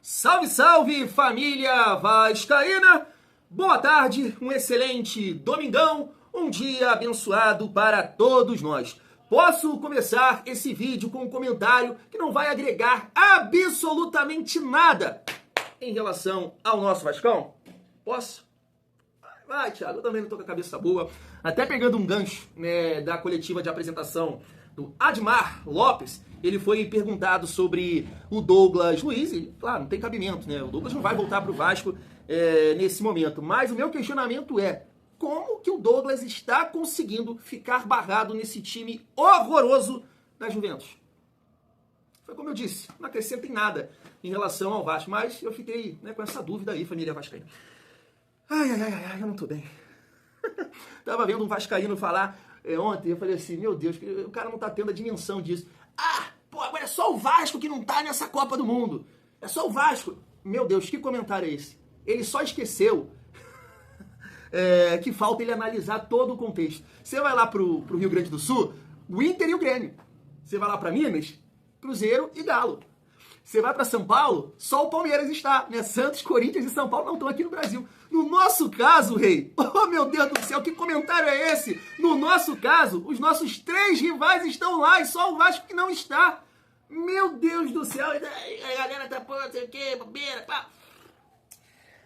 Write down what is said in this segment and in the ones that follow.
Salve, salve, família vascaína! Boa tarde, um excelente domingão, um dia abençoado para todos nós. Posso começar esse vídeo com um comentário que não vai agregar absolutamente nada em relação ao nosso Vascão? Posso? Vai, Thiago, eu também não tô com a cabeça boa. Até pegando um gancho, da coletiva de apresentação do Admar Lopes, ele foi perguntado sobre o Douglas Luiz, e claro, não tem cabimento, né? O Douglas não vai voltar pro Vasco nesse momento. Mas o meu questionamento é, como que o Douglas está conseguindo ficar barrado nesse time horroroso da Juventus? Foi como eu disse, não acrescenta em nada em relação ao Vasco, mas eu fiquei com essa dúvida aí, família vascaína. Ai, eu não tô bem. Tava vendo um vascaíno falar ontem, eu falei assim, meu Deus, o cara não tá tendo a dimensão disso. Agora é só o Vasco que não tá nessa Copa do Mundo. É só o Vasco. Meu Deus, que comentário é esse? Ele só esqueceu que falta ele analisar todo o contexto. Você vai lá pro Rio Grande do Sul, o Inter e o Grêmio. Você vai lá pra Minas, Cruzeiro e Galo. Você vai para São Paulo, só o Palmeiras está, né? Santos, Corinthians e São Paulo não estão aqui no Brasil. No nosso caso, rei, oh meu Deus do céu, que comentário é esse? No nosso caso, os nossos 3 rivais estão lá e só o Vasco que não está. Meu Deus do céu, a galera tá pô, não sei o que, bobeira, pá.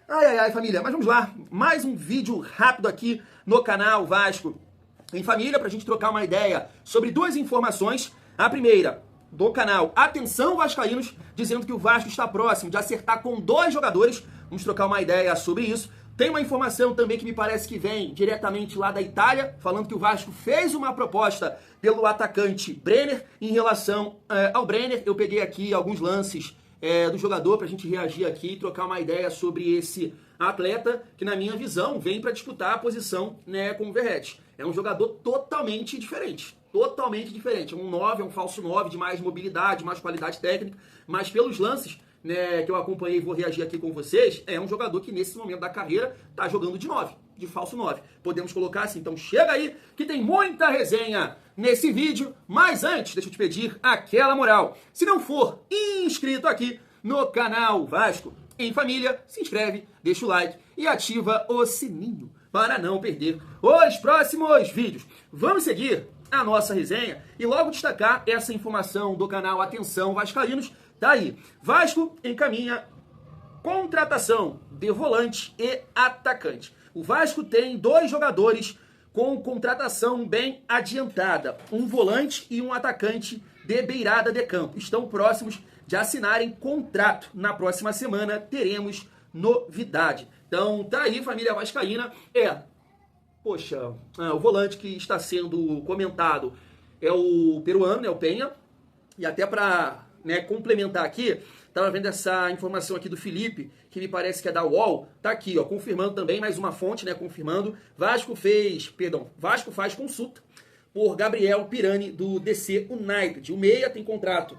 Ai, família, mas vamos lá. Mais um vídeo rápido aqui no canal Vasco em Família, pra gente trocar uma ideia sobre 2 informações. A primeira, do canal Atenção Vascaínos, dizendo que o Vasco está próximo de acertar com 2 jogadores. Vamos trocar uma ideia sobre isso. Tem uma informação também que me parece que vem diretamente lá da Itália, falando que o Vasco fez uma proposta pelo atacante Brenner. Em relação ao Brenner, eu peguei aqui alguns lances do jogador pra gente reagir aqui e trocar uma ideia sobre esse atleta que, na minha visão, vem para disputar a posição com o Verratti. É um jogador totalmente diferente. Totalmente diferente. É um 9, é um falso 9 de mais mobilidade, mais qualidade técnica, mas pelos lances que eu acompanhei e vou reagir aqui com vocês, é um jogador que nesse momento da carreira tá jogando de 9, de falso 9. Podemos colocar assim, então chega aí que tem muita resenha nesse vídeo, mas antes, deixa eu te pedir aquela moral. Se não for inscrito aqui no canal Vasco em Família, se inscreve, deixa o like e ativa o sininho para não perder os próximos vídeos. Vamos seguir a nossa resenha e logo destacar essa informação do canal Atenção Vascaínos. Tá aí, Vasco encaminha contratação de volante e atacante. O Vasco tem 2 jogadores com contratação bem adiantada, um volante e um atacante de beirada de campo. Estão próximos de assinarem contrato. Na próxima semana teremos novidade. Então tá aí, família vascaína. O volante que está sendo comentado é o peruano, o Penha. E até para complementar aqui, estava vendo essa informação aqui do Felipe, que me parece que é da UOL. Tá aqui, confirmando também, mais uma fonte, confirmando. Vasco faz consulta por Gabriel Pirani, do DC United. O meia tem contrato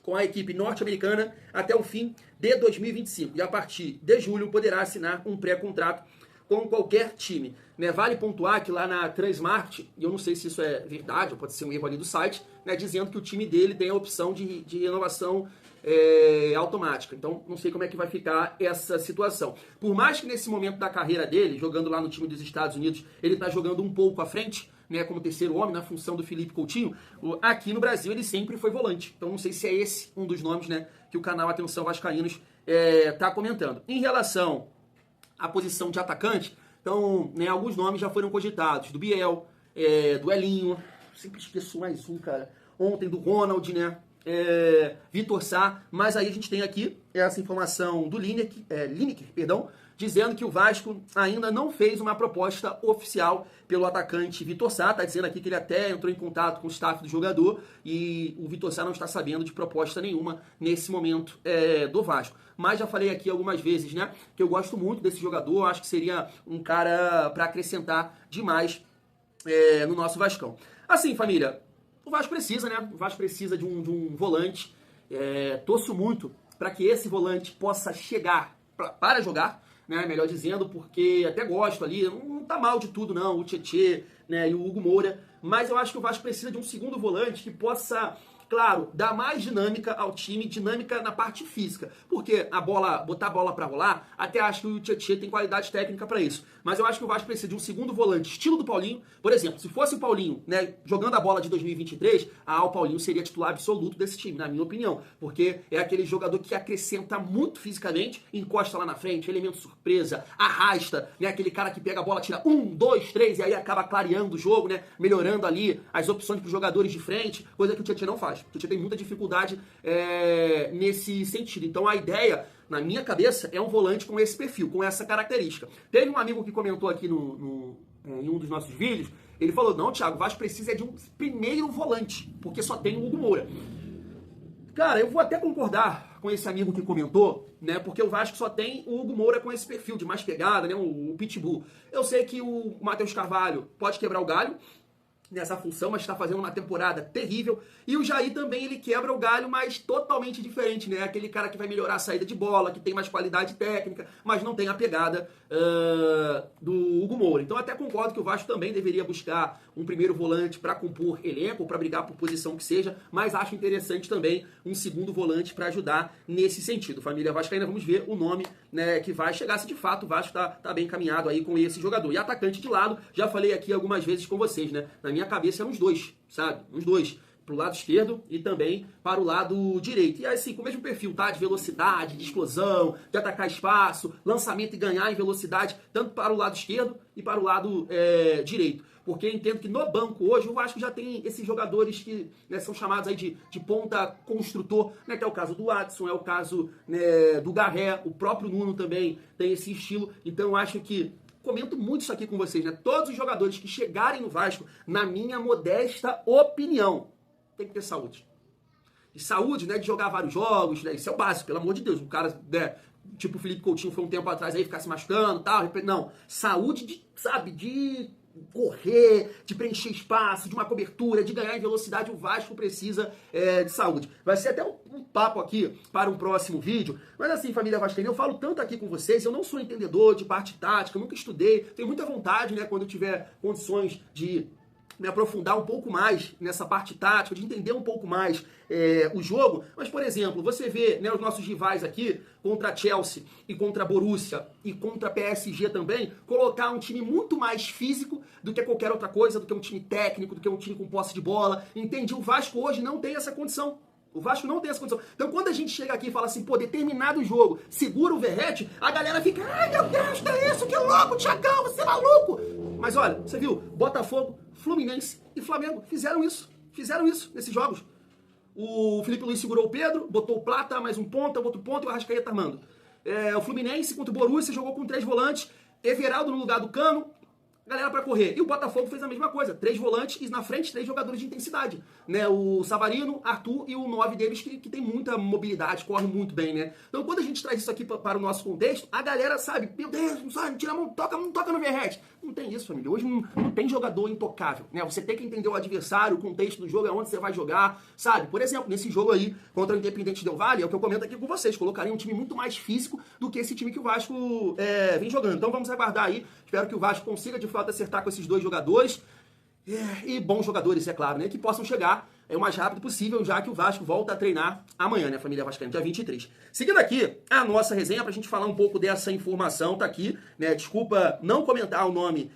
com a equipe norte-americana até o fim de 2025. E a partir de julho poderá assinar um pré-contrato com qualquer time. Vale pontuar que lá na Transmart, e eu não sei se isso é verdade, ou pode ser um erro ali do site, dizendo que o time dele tem a opção de renovação automática. Então, não sei como é que vai ficar essa situação. Por mais que nesse momento da carreira dele, jogando lá no time dos Estados Unidos, ele está jogando um pouco à frente, como terceiro homem, na função do Felipe Coutinho, aqui no Brasil ele sempre foi volante. Então, não sei se é esse um dos nomes que o canal Atenção Vascaínos está comentando. Em relação à posição de atacante, então, alguns nomes já foram cogitados, do Biel, do Elinho, sempre esqueço mais um, cara, ontem do Ronald, Vitor Sá, mas aí a gente tem aqui essa informação do Lineker, dizendo que o Vasco ainda não fez uma proposta oficial pelo atacante Vitor Sá. Tá dizendo aqui que ele até entrou em contato com o staff do jogador e o Vitor Sá não está sabendo de proposta nenhuma nesse momento do Vasco. Mas já falei aqui algumas vezes, que eu gosto muito desse jogador, acho que seria um cara para acrescentar demais no nosso Vascão. Assim, família, o Vasco precisa, O Vasco precisa de um volante. Torço muito para que esse volante possa chegar para jogar, melhor dizendo, porque até gosto ali, não tá mal de tudo não, o Tietê, e o Hugo Moura, mas eu acho que o Vasco precisa de um segundo volante que possa claro, dar mais dinâmica ao time, dinâmica na parte física. Porque botar a bola para rolar, até acho que o Tietchan tem qualidade técnica para isso. Mas eu acho que o Vasco precisa de um segundo volante, estilo do Paulinho. Por exemplo, se fosse o Paulinho, né, jogando a bola de 2023, o Paulinho seria titular absoluto desse time, na minha opinião. Porque é aquele jogador que acrescenta muito fisicamente, encosta lá na frente, elemento surpresa, arrasta, né, aquele cara que pega a bola, tira 1, 2, 3 e aí acaba clareando o jogo, né, melhorando ali as opções para os jogadores de frente, coisa que o Tietchan não faz. O Tietchan tem muita dificuldade nesse sentido. Então a ideia, na minha cabeça, é um volante com esse perfil, com essa característica. Teve um amigo que comentou aqui em um dos nossos vídeos, ele falou, não, Thiago, o Vasco precisa de um primeiro volante, porque só tem o Hugo Moura. Cara, eu vou até concordar com esse amigo que comentou, né? Porque o Vasco só tem o Hugo Moura com esse perfil de mais pegada, né? O Pitbull. Eu sei que o Matheus Carvalho pode quebrar o galho nessa função, mas está fazendo uma temporada terrível. E o Jair também, ele quebra o galho, mas totalmente diferente, né? Aquele cara que vai melhorar a saída de bola, que tem mais qualidade técnica, mas não tem a pegada do Hugo Moura. Então até concordo que o Vasco também deveria buscar um primeiro volante para compor elenco, para brigar por posição que seja, mas acho interessante também um segundo volante para ajudar nesse sentido. Família vascaína, vamos ver o nome, né, que vai chegar, se de fato o Vasco tá bem encaminhado aí com esse jogador. E atacante de lado, já falei aqui algumas vezes com vocês, né? Na minha cabeça eram os dois, sabe? Os dois. Pro lado esquerdo e também para o lado direito. E assim, com o mesmo perfil, tá? De velocidade, de explosão, de atacar espaço, lançamento e ganhar em velocidade, tanto para o lado esquerdo e para o lado direito. Porque eu entendo que no banco hoje o Vasco já tem esses jogadores que, né, são chamados aí de ponta construtor, né, que é o caso do Adson, é o caso, né, do Garré, o próprio Nuno também tem esse estilo. Então eu acho que comento muito isso aqui com vocês, né? Todos os jogadores que chegarem no Vasco, na minha modesta opinião, tem que ter saúde. E saúde, né, de jogar vários jogos, né? Isso é o básico, pelo amor de Deus. Um cara, né, tipo o Felipe Coutinho foi um tempo atrás aí, ficar se machucando e tal. Não, saúde de, sabe, de correr, de preencher espaço, de uma cobertura, de ganhar em velocidade. O Vasco precisa de saúde. Vai ser até um papo aqui para um próximo vídeo. Mas assim, família vascaína, eu falo tanto aqui com vocês, eu não sou entendedor de parte tática, eu nunca estudei, tenho muita vontade, né, quando eu tiver condições de me aprofundar um pouco mais nessa parte tática, de entender um pouco mais o jogo. Mas, por exemplo, você vê, né, os nossos rivais aqui, contra Chelsea e contra Borussia e contra PSG também, colocar um time muito mais físico do que qualquer outra coisa, do que um time técnico, do que um time com posse de bola. Entendi, o Vasco hoje não tem essa condição. O Vasco não tem essa condição. Então, quando a gente chega aqui e fala assim, pô, determinado jogo, segura o Verratti, a galera fica, ai meu Deus, que é isso? Que louco, Thiagão, você é maluco! Mas olha, você viu, Botafogo, Fluminense e Flamengo fizeram isso nesses jogos. O Felipe Luiz segurou o Pedro, botou o Plata, mais um ponta, outro ponto e o Arrascaeta armando. O Fluminense contra o Borussia jogou com 3 volantes, Everaldo no lugar do Cano, galera para correr. E o Botafogo fez a mesma coisa. 3 volantes e na frente 3 jogadores de intensidade. Né? O Savarino, Arthur e o 9 deles que tem muita mobilidade, corre muito bem, né? Então quando a gente traz isso aqui para o nosso contexto, a galera sabe, meu Deus, não sabe, tira a mão, não toca no Verratti. Não tem isso, família. Hoje não tem jogador intocável, né? Você tem que entender o adversário, o contexto do jogo, aonde você vai jogar, sabe? Por exemplo, nesse jogo aí, contra o Independente Del Valle, é o que eu comento aqui com vocês, colocaria um time muito mais físico do que esse time que o Vasco vem jogando. Então vamos aguardar aí, espero que o Vasco consiga de fato acertar com esses 2 jogadores, e bons jogadores, é claro, né? Que possam chegar o mais rápido possível, já que o Vasco volta a treinar amanhã, né, família vascaína, dia 23. Seguindo aqui a nossa resenha, pra gente falar um pouco dessa informação, tá aqui, né, desculpa não comentar o nome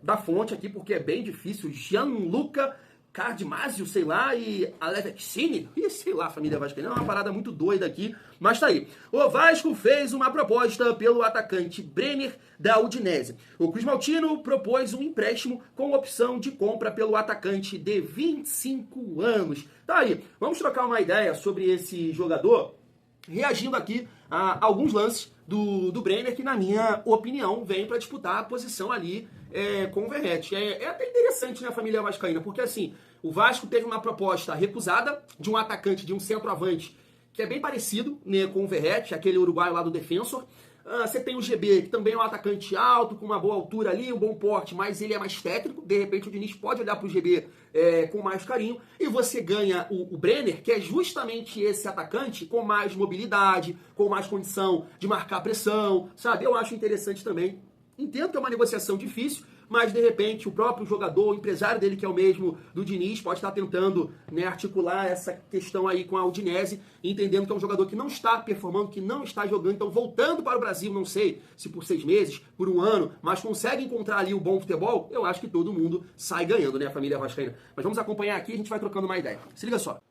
da fonte aqui, porque é bem difícil, Gianluca Cardimásio, sei lá, e Alevexini, e sei lá, família vascaína, é uma parada muito doida aqui, mas tá aí. O Vasco fez uma proposta pelo atacante Brenner da Udinese. O Cruz Maltino propôs um empréstimo com opção de compra pelo atacante de 25 anos. Tá aí, vamos trocar uma ideia sobre esse jogador, reagindo aqui a alguns lances do Brenner, que na minha opinião vem para disputar a posição ali com o Verratti. É até interessante, né, família vascaína, porque assim, o Vasco teve uma proposta recusada de um atacante, de um centroavante, que é bem parecido, né, com o Verratti, aquele uruguaio lá do Defensor. Você tem o GB, que também é um atacante alto, com uma boa altura ali, um bom porte, mas ele é mais técnico. De repente o Diniz pode olhar para o GB com mais carinho. E você ganha o Brenner, que é justamente esse atacante com mais mobilidade, com mais condição de marcar pressão, sabe? Eu acho interessante também. Entendo que é uma negociação difícil, mas de repente o próprio jogador, o empresário dele, que é o mesmo do Diniz, pode estar tentando, né, articular essa questão aí com a Udinese, entendendo que é um jogador que não está performando, que não está jogando, então voltando para o Brasil, não sei se por 6 meses, por 1 ano, mas consegue encontrar ali o bom futebol, eu acho que todo mundo sai ganhando, né, a família vascaína. Mas vamos acompanhar aqui, a gente vai trocando uma ideia. Se liga só.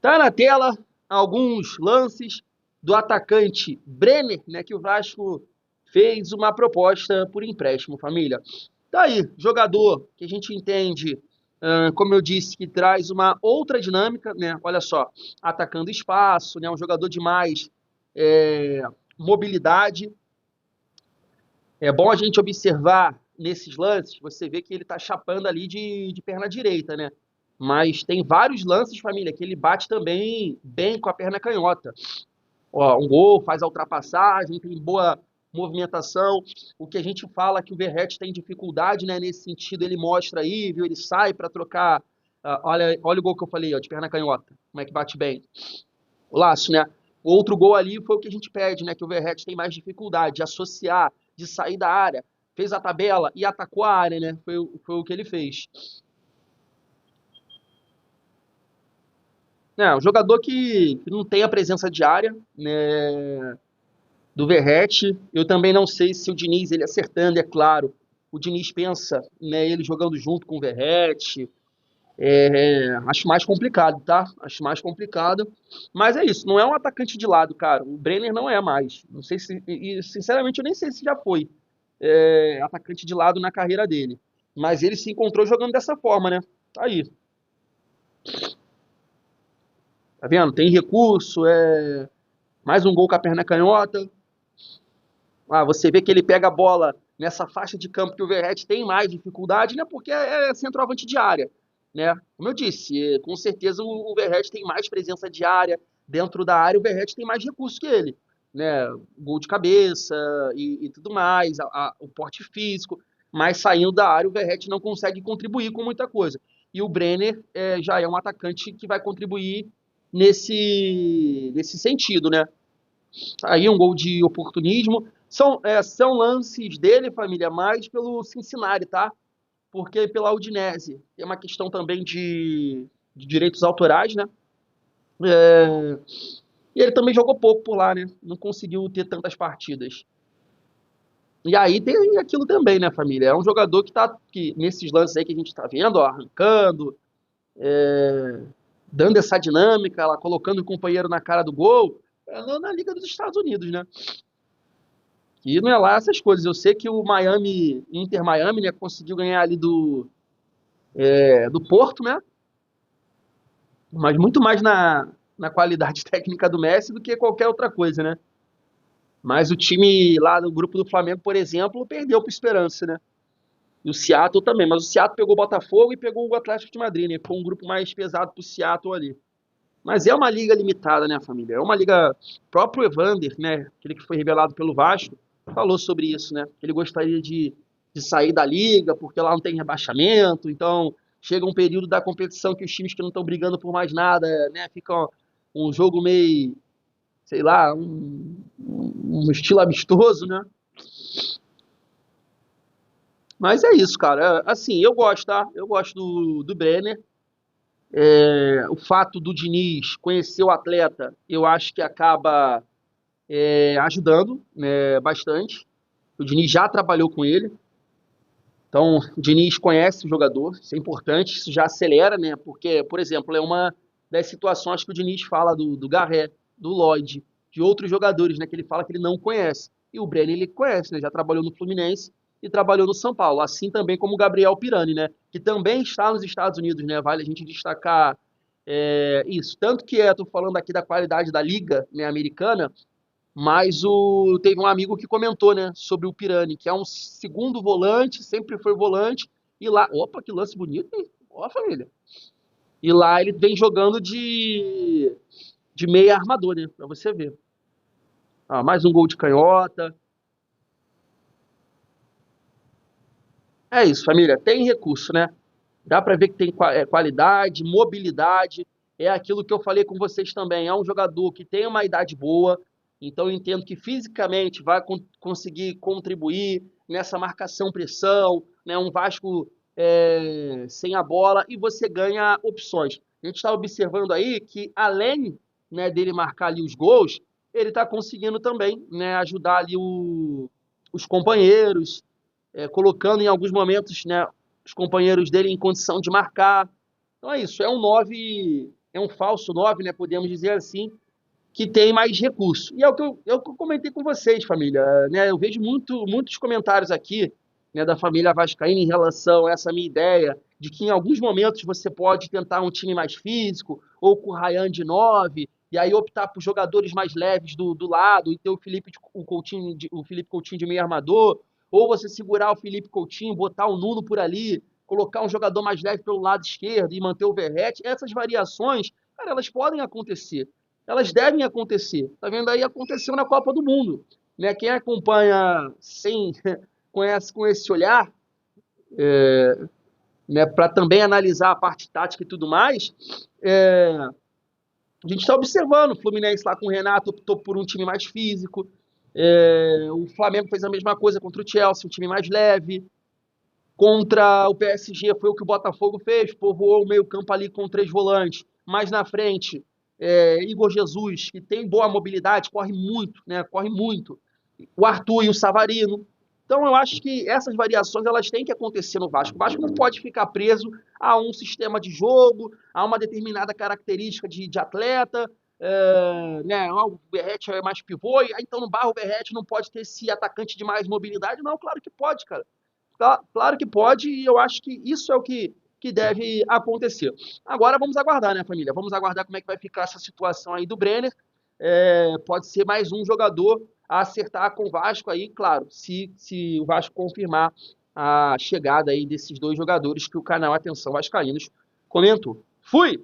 Tá na tela alguns lances do atacante Brenner, né, que o Vasco fez uma proposta por empréstimo, família. Tá aí, jogador que a gente entende, como eu disse, que traz uma outra dinâmica, né? Olha só, atacando espaço, né? Um jogador de mais mobilidade. É bom a gente observar nesses lances, você vê que ele tá chapando ali de perna direita, né? Mas tem vários lances, família, que ele bate também bem com a perna canhota. Ó, um gol, faz a ultrapassagem, tem boa movimentação. O que a gente fala que o Verratti tem dificuldade, né? Nesse sentido, ele mostra aí, viu? Ele sai para trocar. Olha o gol que eu falei, ó, de perna canhota. Como é que bate bem. O laço, né? O outro gol ali foi o que a gente pede, né? Que o Verratti tem mais dificuldade de associar, de sair da área. Fez a tabela e atacou a área, né? Foi o que ele fez. É, um jogador que não tem a presença diária, né, do Verratti. Eu também não sei se o Diniz, ele acertando, é claro, o Diniz pensa, né, ele jogando junto com o Verratti. Acho mais complicado, tá? Acho mais complicado. Mas é isso, não é um atacante de lado, cara. O Brenner não é mais. Não sei se, e sinceramente eu nem sei se já foi atacante de lado na carreira dele. Mas ele se encontrou jogando dessa forma, né? Tá aí. Tá vendo? Tem recurso, mais um gol com a perna canhota. Ah, você vê que ele pega a bola nessa faixa de campo que o Verratti tem mais dificuldade, né? Porque é centroavante de área, né? Como eu disse, com certeza o Verratti tem mais presença de área dentro da área, o Verratti tem mais recursos que ele, né? Gol de cabeça e tudo mais, o porte físico, mas saindo da área o Verratti não consegue contribuir com muita coisa. E o Brenner já é um atacante que vai contribuir nesse sentido, né? Aí um gol de oportunismo. São lances dele, família, mais pelo Cincinnati, tá? Porque pela Udinese. Tem uma questão também de direitos autorais, né? É, e ele também jogou pouco por lá, né? Não conseguiu ter tantas partidas. E aí tem aquilo também, né, família? É um jogador que nesses lances aí que a gente tá vendo, ó, arrancando, dando essa dinâmica, ela colocando o companheiro na cara do gol, na Liga dos Estados Unidos, né? E não é lá essas coisas. Eu sei que o Inter Miami, né, conseguiu ganhar ali do Porto, né? Mas muito mais na qualidade técnica do Messi do que qualquer outra coisa, né? Mas o time lá do grupo do Flamengo, por exemplo, perdeu para o Esperance, né? E o Seattle também. Mas o Seattle pegou o Botafogo e pegou o Atlético de Madrid, né? Foi um grupo mais pesado para o Seattle ali. Mas é uma liga limitada, né, família? É uma liga. O próprio Evander, né? Aquele que foi revelado pelo Vasco, falou sobre isso, né? Ele gostaria de sair da liga, porque lá não tem rebaixamento, então chega um período da competição que os times que não estão brigando por mais nada, né? Fica um jogo meio, sei lá, um estilo amistoso, né? Mas é isso, cara. Assim, eu gosto, tá? Eu gosto do Brenner. O fato do Diniz conhecer o atleta, eu acho que acaba ajudando, né, bastante. O Diniz já trabalhou com ele, então o Diniz conhece o jogador, isso é importante, isso já acelera, né? Porque, por exemplo, é uma das situações que o Diniz fala do Garré, do Lloyd, de outros jogadores, né? Que ele fala que ele não conhece. E o Brenner ele conhece, né? Já trabalhou no Fluminense e trabalhou no São Paulo, assim também como o Gabriel Pirani, né? Que também está nos Estados Unidos, né? Vale a gente destacar isso. Tanto que estou falando aqui da qualidade da liga, né, americana, mas teve um amigo que comentou, né, sobre o Pirani, que é um segundo volante, sempre foi volante, e lá, opa, que lance bonito, hein? Ó, família. E lá ele vem jogando de meia armador, né, pra você ver. Ah, mais um gol de canhota. É isso, família, tem recurso, né? Dá pra ver que tem qualidade, mobilidade, é aquilo que eu falei com vocês também, é um jogador que tem uma idade boa, então eu entendo que fisicamente vai conseguir contribuir, nessa marcação-pressão, né, um Vasco sem a bola, e você ganha opções. A gente está observando aí que, além, né, dele marcar ali os gols, ele está conseguindo também, né, ajudar ali os companheiros, colocando em alguns momentos, né, os companheiros dele em condição de marcar. Então é isso, é um 9, é um falso 9, né, podemos dizer assim, que tem mais recurso. E é o que eu comentei com vocês, família. Né, eu vejo muitos comentários aqui, né, da família vascaína em relação a essa minha ideia de que em alguns momentos você pode tentar um time mais físico, ou com o Ryan de 9, e aí optar por jogadores mais leves do lado, e ter o Felipe Coutinho de meio armador, ou você segurar o Felipe Coutinho, botar o Nuno por ali, colocar um jogador mais leve pelo lado esquerdo e manter o Verratti. Essas variações, cara, elas podem acontecer. Elas devem acontecer. Tá vendo aí? Aconteceu na Copa do Mundo. Né? Quem acompanha sem, com esse olhar, né, para também analisar a parte tática e tudo mais, a gente está observando o Fluminense lá com o Renato optou por um time mais físico, o Flamengo fez a mesma coisa contra o Chelsea, um time mais leve. Contra o PSG foi o que o Botafogo fez, povoou o meio-campo ali com 3 volantes. Mais na frente, Igor Jesus, que tem boa mobilidade, corre muito, né? Corre muito. O Arthur e o Savarino. Então eu acho que essas variações elas têm que acontecer no Vasco. O Vasco não pode ficar preso a um sistema de jogo, a uma determinada característica de atleta. Né? O Verratti é mais pivô, e então no Barro o Verratti não pode ter esse atacante de mais mobilidade. Não, claro que pode, cara. Claro que pode, e eu acho que isso é o que deve acontecer. Agora vamos aguardar, né, família? Vamos aguardar como é que vai ficar essa situação aí do Brenner. Pode ser mais um jogador a acertar com o Vasco aí, claro, se o Vasco confirmar a chegada aí desses 2 jogadores que o canal Atenção Vascaínos comentou. Fui!